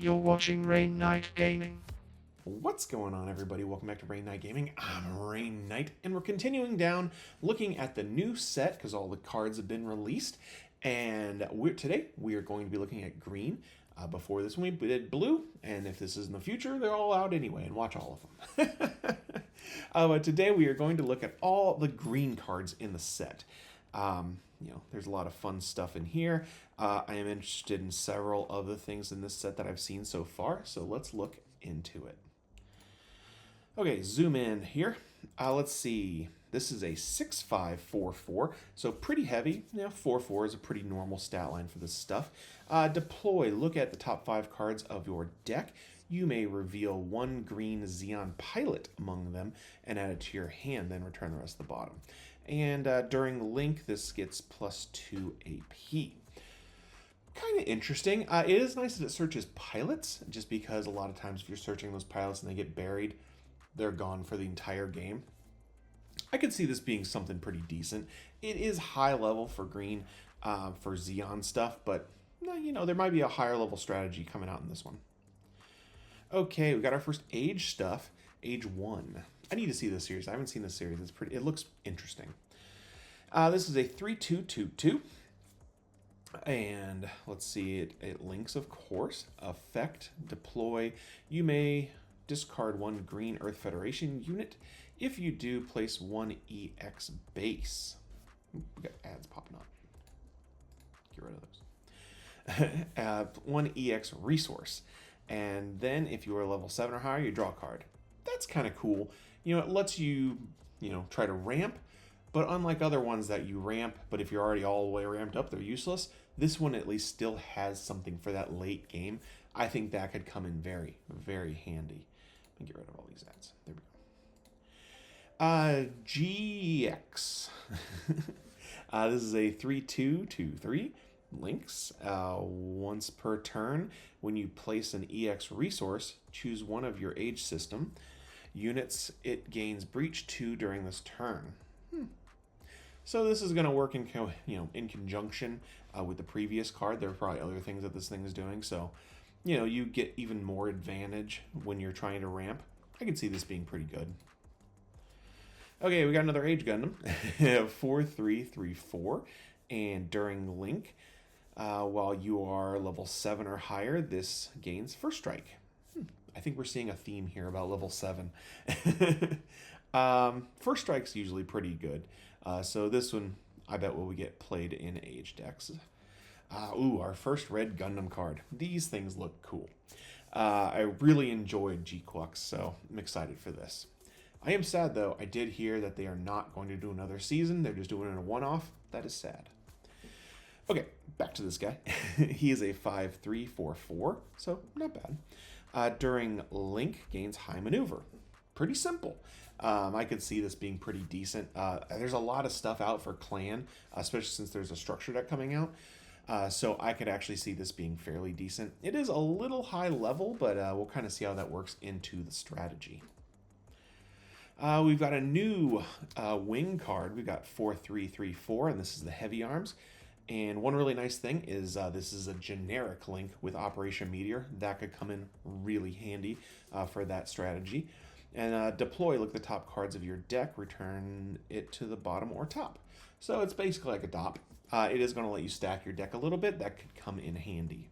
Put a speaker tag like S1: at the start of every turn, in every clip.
S1: You're watching Rain Knight Gaming.
S2: What's going on, everybody? Welcome back to Rain Knight Gaming. I'm Rain Knight, and we're continuing down looking at the new set because all the cards have been released. And today we are going to be looking at green. Before this one, we did blue, and if this is in the future, they're all out anyway, and watch all of them. But today we are going to look at all the green cards in the set. There's a lot of fun stuff in here. I am interested in several of the things in this set that I've seen so far, so let's look into it. Okay, zoom in here. Let's see. This is a 6-5-4-4, so pretty heavy. 4-4 is a pretty normal stat line for this stuff. Deploy. Look at the top 5 cards of your deck. You may reveal one green Xeon pilot among them and add it to your hand, then return the rest of the bottom. And during Link, this gets +2 AP. Kind of interesting. It is nice that it searches pilots, just because a lot of times if you're searching those pilots and they get buried, they're gone for the entire game. I could see this being something pretty decent. It is high level for green for Xeon stuff, but there might be a higher level strategy coming out in this one. Okay, we got our first Age stuff. Age 1. I need to see this series. I haven't seen this series. It looks interesting. This is a 3-2-2-2. And let's see, it links, of course. Effect, deploy. You may discard one green Earth Federation unit. If you do, place one EX base. We got ads popping up. Get rid of those. One EX resource. And then if you are level 7 or higher, you draw a card. That's kind of cool. It lets you, try to ramp. But unlike other ones that you ramp, but if you're already all the way ramped up, they're useless. This one at least still has something for that late game. I think that could come in very, very handy. Let me get rid of all these ads. There we go. GX. This is a 3-2-2-3. Links. Once per turn, when you place an EX resource, choose one of your Age system units. It gains Breach 2 during this turn. So this is going to work in conjunction with the previous card. There are probably other things that this thing is doing. So, you get even more advantage when you're trying to ramp. I can see this being pretty good. Okay, we got another Age Gundam. 4-3-3-4. And during Link, while you are level 7 or higher, this gains First Strike. I think we're seeing a theme here about level 7. First Strike's usually pretty good. So this one, I bet will get played in Age decks. Our first red Gundam card. These things look cool. I really enjoyed G-Quux, so I'm excited for this. I am sad, though. I did hear that they are not going to do another season. They're just doing it in a one-off. That is sad. Okay, back to this guy. He is a 5-3-4-4, so not bad. During Link, gains High Maneuver. Pretty simple. I could see this being pretty decent. There's a lot of stuff out for Clan, especially since there's a structure deck coming out. So I could actually see this being fairly decent. It is a little high level, but we'll kind of see how that works into the strategy. We've got a new wing card. We've got 4-3-3-4, and this is the Heavy Arms. And one really nice thing is this is a generic Link with Operation Meteor. That could come in really handy for that strategy. And deploy, look at the top cards of your deck, return it to the bottom or top. So it's basically like a DOP. It is going to let you stack your deck a little bit. That could come in handy.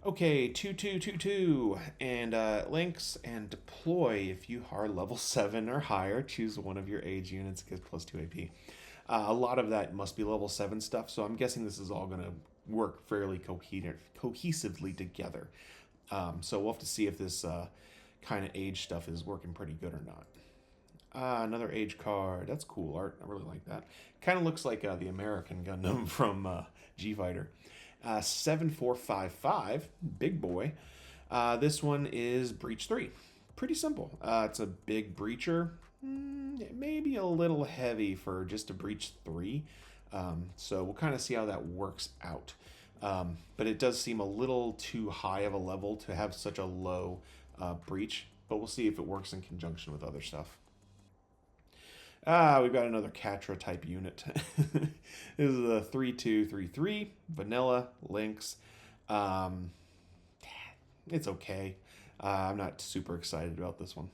S2: Okay, 2-2-2-2, and links and deploy. If you are level 7 or higher, choose one of your Age units, gets +2 AP. A lot of that must be level 7 stuff, so I'm guessing this is all going to work fairly cohesively together. So we'll have to see if this kind of Age stuff is working pretty good or not. Another Age card. That's cool art. I really like that. Kind of looks like the American Gundam from G-Fighter. 7-4-5-5. Big boy. This one is Breach 3. Pretty simple. It's a big breacher. It may be a little heavy for just a Breach 3. So we'll kind of see how that works out. But it does seem a little too high of a level to have such a low breach, but we'll see if it works in conjunction with other stuff. We've got another Catra type unit. This is a 3-2-3-3 vanilla links. it's okay. I'm not super excited about this one.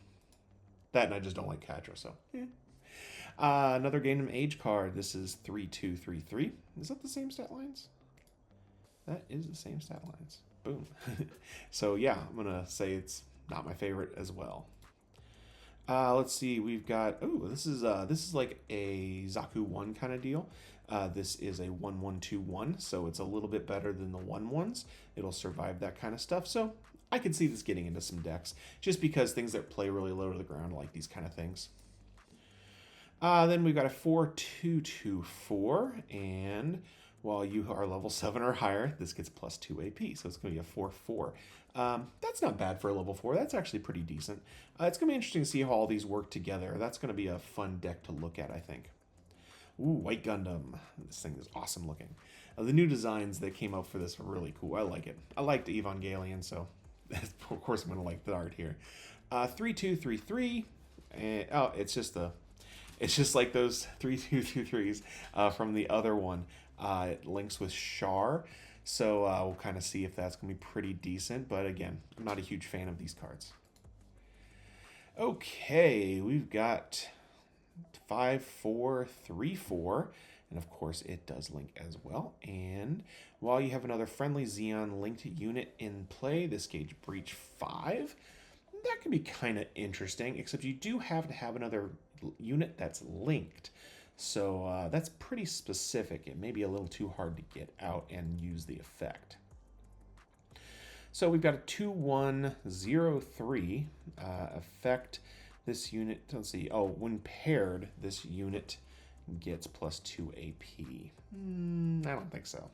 S2: That and I just don't like Katra, so. Yeah. Another Gundam Age card. This is 3233. Is that the same stat lines? That is the same stat lines. Boom. So yeah, I'm gonna say it's not my favorite as well. Let's see. We've got this is like a Zaku 1 kind of deal. This is a 1121, so it's a little bit better than the 1-1s. It'll survive that kind of stuff. So I could see this getting into some decks just because things that play really low to the ground like these kind of things. Then we've got a 4224, and while you are level 7 or higher, this gets plus 2 AP, so it's going to be a 4-4. That's not bad for a level 4. That's actually pretty decent. It's going to be interesting to see how all these work together. That's going to be a fun deck to look at, I think. Ooh, White Gundam. This thing is awesome looking. The new designs that came out for this are really cool. I like it. I liked Evangelion, so of course I'm going to like the art here. 3233, and it's just like those 3223s from the other one. It links with Char, so we'll kind of see if that's going to be pretty decent. But again, I'm not a huge fan of these cards. Okay, we've got 5434, and of course it does link as well. And while you have another friendly Xeon linked unit in play, this gauge Breach 5, that can be kind of interesting, except you do have to have another unit that's linked. So that's pretty specific. It may be a little too hard to get out and use the effect. So we've got a 2103 effect. This unit, let's see, when paired, this unit gets plus 2 AP. I don't think so.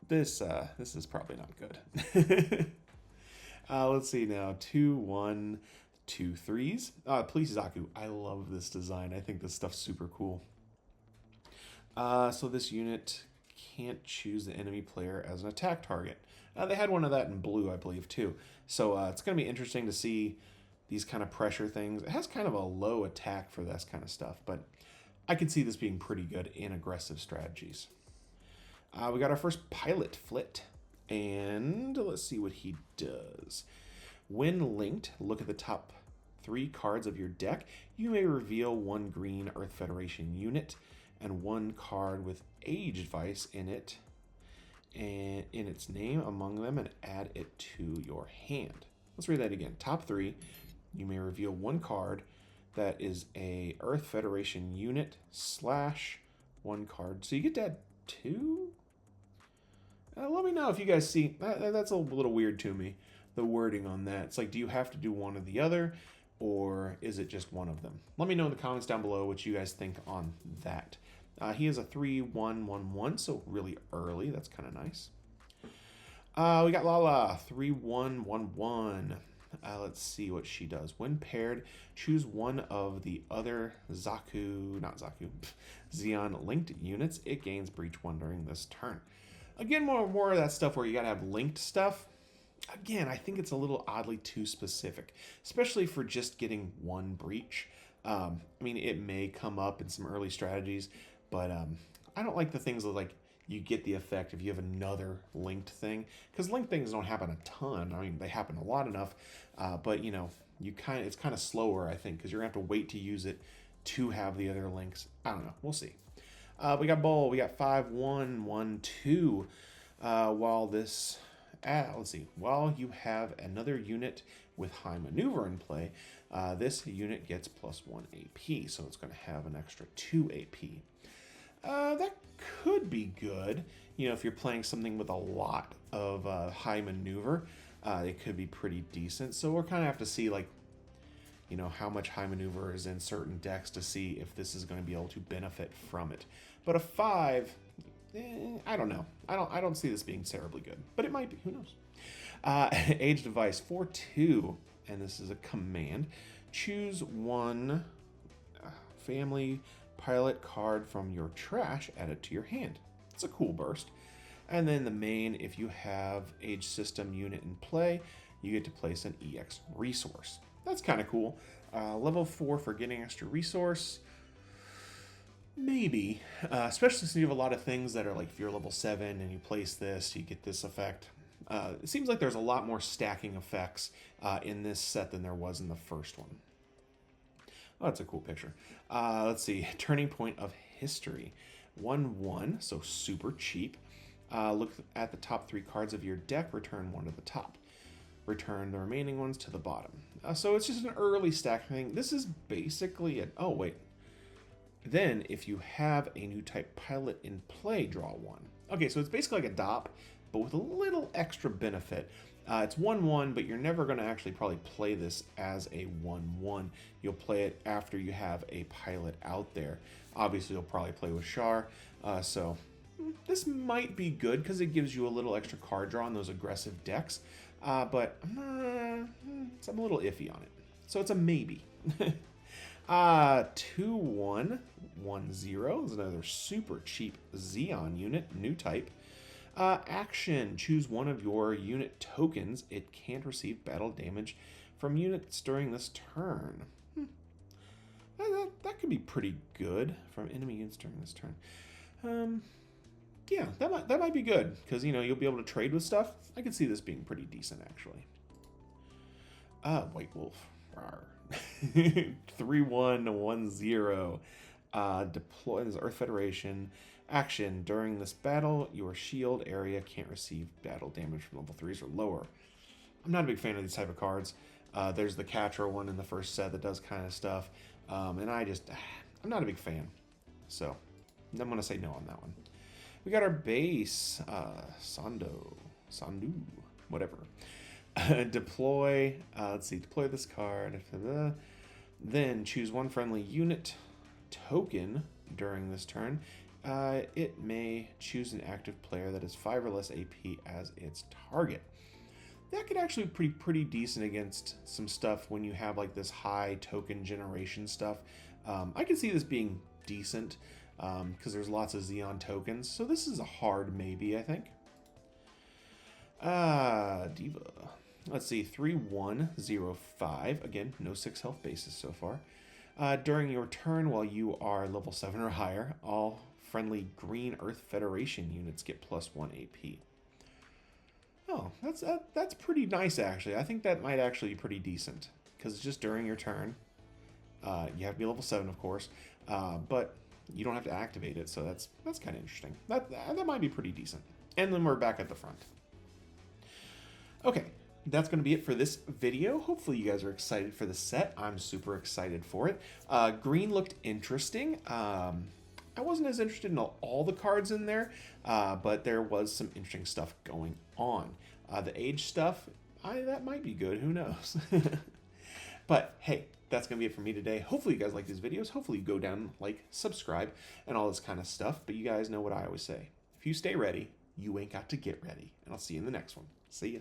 S2: This is probably not good. Let's see now, 2123s. Please, Zaku. I love this design. I think this stuff's super cool. So this unit can't choose the enemy player as an attack target. They had one of that in blue, I believe, too. So it's going to be interesting to see these kind of pressure things. It has kind of a low attack for this kind of stuff, but I could see this being pretty good in aggressive strategies. We got our first pilot Flit, and let's see what he does. When linked, look at the top 3 cards of your deck. You may reveal 1 green Earth Federation unit and 1 card with age advice in it and in its name among them, and add it to your hand. Let's read that again. Top 3, you may reveal 1 card that is a Earth Federation unit / 1 card. So you get to add 2? Let me know if you guys see. That's a little weird to me, the wording on that. It's like, do you have to do one or the other, or is it just one of them? Let me know in the comments down below what you guys think on that. He is a 3-1-1-1, so really early. That's kind of nice. We got Lala, 3-1-1-1. Let's see what she does. When paired, choose one of the other Xeon linked units. It gains Breach 1 during this turn. Again, more of that stuff where you gotta have linked stuff. Again, I think it's a little oddly too specific, especially for just getting 1 breach. I mean, it may come up in some early strategies, but I don't like the things that, like, you get the effect if you have another linked thing, because linked things don't happen a ton. I mean, they happen a lot enough, but you know, it's kind of slower, I think, because you're gonna have to wait to use it to have the other links. I don't know. We'll see. We got Bull. We got 5-1-1-2. While you have another unit with high maneuver in play, this unit gets plus 1 AP, so it's going to have an extra 2 AP. That could be good. You know, if you're playing something with a lot of high maneuver, it could be pretty decent. So we're kind of have to see, like, you know, how much high maneuver is in certain decks to see if this is going to be able to benefit from it. But a 5, I don't know. I don't see this being terribly good, but it might be. Who knows? Age device 4-2, and this is a command. Choose 1 family pilot card from your trash, add it to your hand. It's a cool burst. And then the main, if you have age system unit in play, you get to place an EX resource. That's kind of cool. Level 4 for getting extra resource. Maybe. Especially since you have a lot of things that are like, if you're level 7 and you place this, you get this effect. It seems like there's a lot more stacking effects in this set than there was in the first one. Oh, that's a cool picture. Let's see. Turning point of history. 1/1, so super cheap. Look at the top 3 cards of your deck. Return 1 to the top. Return the remaining ones to the bottom. So it's just an early stack thing. This is basically it. Oh, wait. Then, if you have a new type pilot in play, draw 1. Okay, so it's basically like a DOP, but with a little extra benefit. It's 1/1, but you're never going to actually probably play this as a 1/1. You'll play it after you have a pilot out there. Obviously, you'll probably play with Char, so this might be good because it gives you a little extra card draw on those aggressive decks, but I'm a little iffy on it. So it's a maybe. 2/1/10 is another super cheap Xeon unit, new type. Action, choose one of your unit tokens. It can't receive battle damage from units during this turn. That could be pretty good from enemy units during this turn. Yeah, that might be good because you'll be able to trade with stuff. I could see this being pretty decent actually. White Wolf. 3/1/10. Deploy this Earth Federation. Action, during this battle, your shield area can't receive battle damage from level 3s or lower. I'm not a big fan of these type of cards. There's the Catra one in the first set that does kind of stuff. And I'm not a big fan. So I'm going to say no on that one. We got our base, Sandu, whatever. Deploy, let's see, deploy this card. Then choose one friendly unit token during this turn. It may choose an active player that has 5 or less AP as its target. That could actually be pretty decent against some stuff when you have like this high token generation stuff. I can see this being decent because there's lots of Xeon tokens. So this is a hard maybe, I think. Diva. Let's see, 3/1/05. Again, no 6 health bases so far. During your turn, while you are level 7 or higher, all friendly Green Earth Federation units get +1 AP. Oh, that's pretty nice, actually. I think that might actually be pretty decent, because it's just during your turn. You have to be level 7, of course, but you don't have to activate it, so that's kind of interesting. That might be pretty decent. And then we're back at the front. Okay, that's going to be it for this video. Hopefully you guys are excited for the set. I'm super excited for it. Green looked interesting. I wasn't as interested in all the cards in there, but there was some interesting stuff going on. The Age stuff, that might be good. Who knows? But hey, that's going to be it for me today. Hopefully you guys like these videos. Hopefully you go down, like, subscribe, and all this kind of stuff. But you guys know what I always say. If you stay ready, you ain't got to get ready. And I'll see you in the next one. See ya.